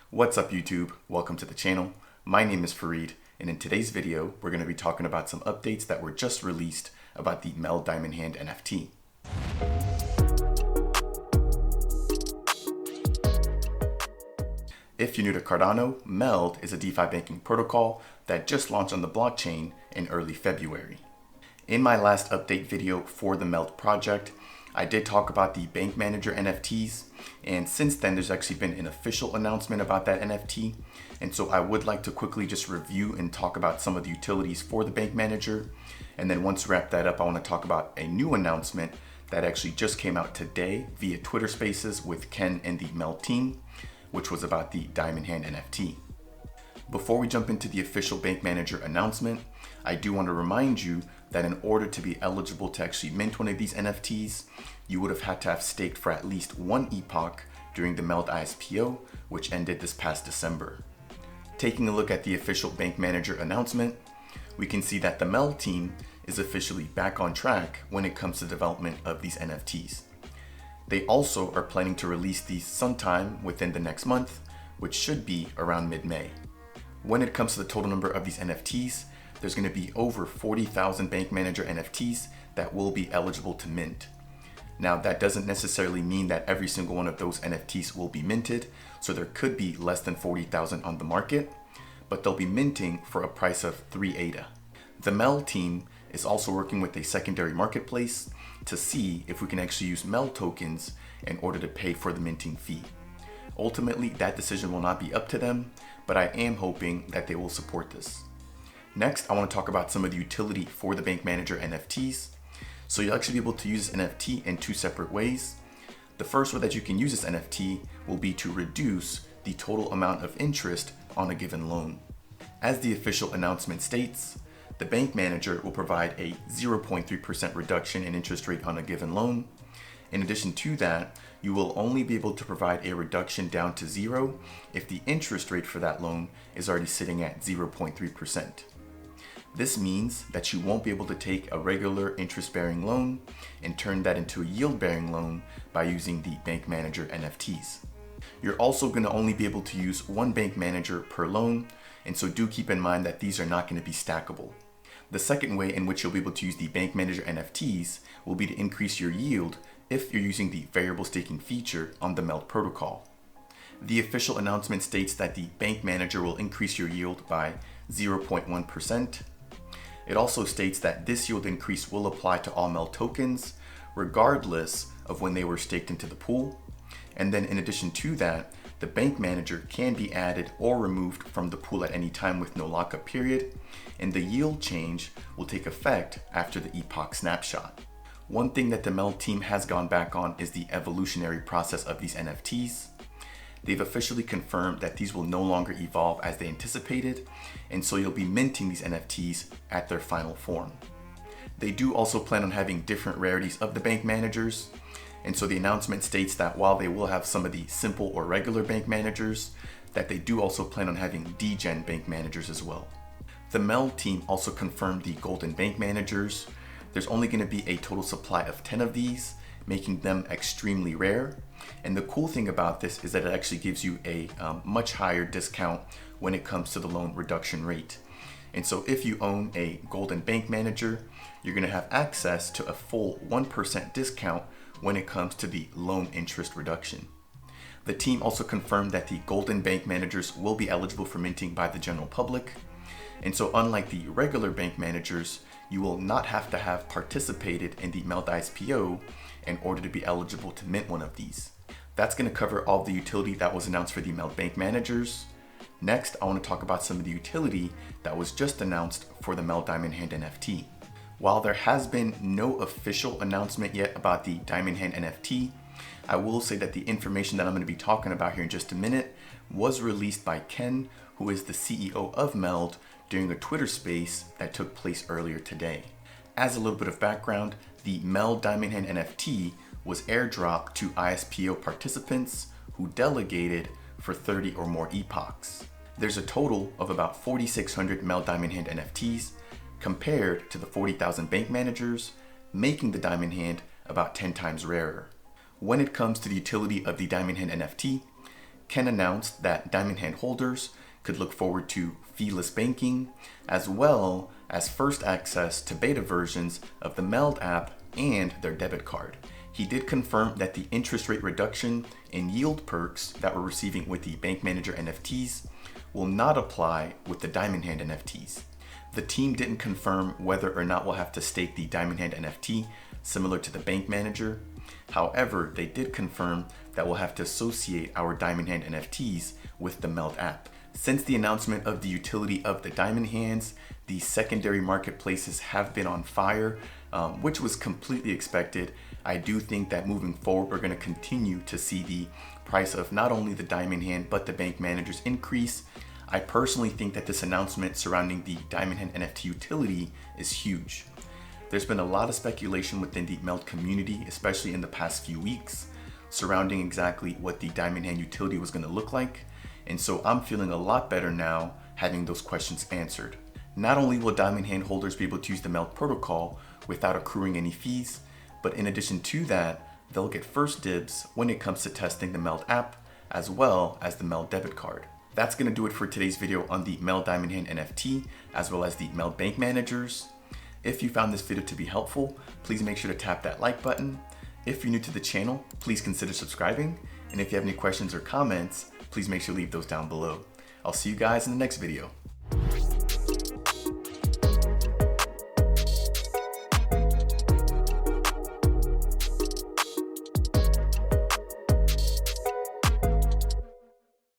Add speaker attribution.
Speaker 1: What's up YouTube? Welcome to the channel. My name is Fareed, and in today's video, we're going to be talking about some updates that were just released about the MELD Diamond Han NFT. If you're new to Cardano, MELD is a DeFi banking protocol that just launched on the blockchain in early February. In my last update video for the MELD project, I did talk about the Bank Manager NFTs, and since then there's actually been an official announcement about that NFT, and so I would like to quickly just review and talk about some of the utilities for the Bank Manager, and then once we wrap that up, I want to talk about a new announcement that actually just came out today via Twitter Spaces with Ken and the MELD team, which was about the Diamond Han NFT. Before we jump into the official Bank Manager announcement, I do want to remind you that in order to be eligible to actually mint one of these NFTs, you would have had to have staked for at least one epoch during the MELD ISPO, which ended this past December. Taking a look at the official Bank Manager announcement, we can see that the MELD team is officially back on track when it comes to development of these NFTs. They also are planning to release these sometime within the next month, which should be around mid-May. When it comes to the total number of these NFTs, there's going to be over 40,000 Bank Manager NFTs that will be eligible to mint. Now, that doesn't necessarily mean that every single one of those NFTs will be minted, so there could be less than 40,000 on the market, but they'll be minting for a price of 3 ADA. The MELD team is also working with a secondary marketplace to see if we can actually use MELD tokens in order to pay for the minting fee. Ultimately, that decision will not be up to them, but I am hoping that they will support this. Next, I want to talk about some of the utility for the Bank Manager NFTs. So you'll actually be able to use this NFT in two separate ways. The first way that you can use this NFT will be to reduce the total amount of interest on a given loan. As the official announcement states, the Bank Manager will provide a 0.3% reduction in interest rate on a given loan. In addition to that, you will only be able to provide a reduction down to zero if the interest rate for that loan is already sitting at 0.3%. This means that you won't be able to take a regular interest-bearing loan and turn that into a yield-bearing loan by using the Bank Manager NFTs. You're also going to only be able to use one Bank Manager per loan, and so do keep in mind that these are not going to be stackable. The second way in which you'll be able to use the Bank Manager NFTs will be to increase your yield if you're using the variable staking feature on the MELD protocol. The official announcement states that the Bank Manager will increase your yield by 0.1%. It also states that this yield increase will apply to all MELD tokens, regardless of when they were staked into the pool. And then in addition to that, the Bank Manager can be added or removed from the pool at any time with no lockup period, and the yield change will take effect after the epoch snapshot. One thing that the MELD team has gone back on is the evolutionary process of these NFTs. They've officially confirmed that these will no longer evolve as they anticipated, and so you'll be minting these NFTs at their final form. They do also plan on having different rarities of the Bank Managers, and so the announcement states that while they will have some of the simple or regular Bank Managers, that they do also plan on having degen Bank Managers as well. The MELD team also confirmed the Golden Bank Managers. There's only going to be a total supply of 10 of these, making them extremely rare. And the cool thing about this is that it actually gives you a much higher discount when it comes to the loan reduction rate. And so if you own a Golden Bank Manager, you're going to have access to a full 1% discount when it comes to the loan interest reduction. The team also confirmed that the Golden Bank Managers will be eligible for minting by the general public. And so unlike the regular Bank Managers, you will not have to have participated in the MELD ISPO in order to be eligible to mint one of these. That's going to cover all the utility that was announced for the MELD Bank Managers. Next, I want to talk about some of the utility that was just announced for the MELD Diamond Han NFT. While there has been no official announcement yet about the Diamond Han NFT, I will say that the information that I'm going to be talking about here in just a minute was released by Ken, who is the CEO of MELD, during a Twitter space that took place earlier today. As a little bit of background, the MELD Diamond Han NFT was airdropped to ISPO participants who delegated for 30 or more epochs. There's a total of about 4,600 MELD Diamond Han NFTs compared to the 40,000 Bank Managers, making the Diamond Han about 10 times rarer. When it comes to the utility of the Diamond Han NFT, Ken announced that Diamond Han holders could look forward to Feeless banking, as well as first access to beta versions of the MELD app and their debit card. He did confirm that the interest rate reduction and yield perks that we're receiving with the Bank Manager NFTs will not apply with the Diamond Han NFTs. The team didn't confirm whether or not we'll have to stake the Diamond Han NFT similar to the Bank Manager. However, they did confirm that we'll have to associate our Diamond Han NFTs with the MELD app. Since the announcement of the utility of the Diamond Hands, the secondary marketplaces have been on fire, which was completely expected. I do think that moving forward, we're going to continue to see the price of not only the Diamond Hand, but the Bank Managers increase. I personally think that this announcement surrounding the Diamond Hand NFT utility is huge. There's been a lot of speculation within the MELD community, especially in the past few weeks, surrounding exactly what the Diamond Hand utility was going to look like. And so I'm feeling a lot better now having those questions answered. Not only will Diamond Hand holders be able to use the MELD protocol without accruing any fees, but in addition to that, they'll get first dibs when it comes to testing the MELD app, as well as the MELD debit card. That's going to do it for today's video on the MELD Diamond Hand NFT, as well as the MELD Bank Managers. If you found this video to be helpful, please make sure to tap that like button. If you're new to the channel, please consider subscribing. And if you have any questions or comments, please make sure to leave those down below. I'll see you guys in the next video.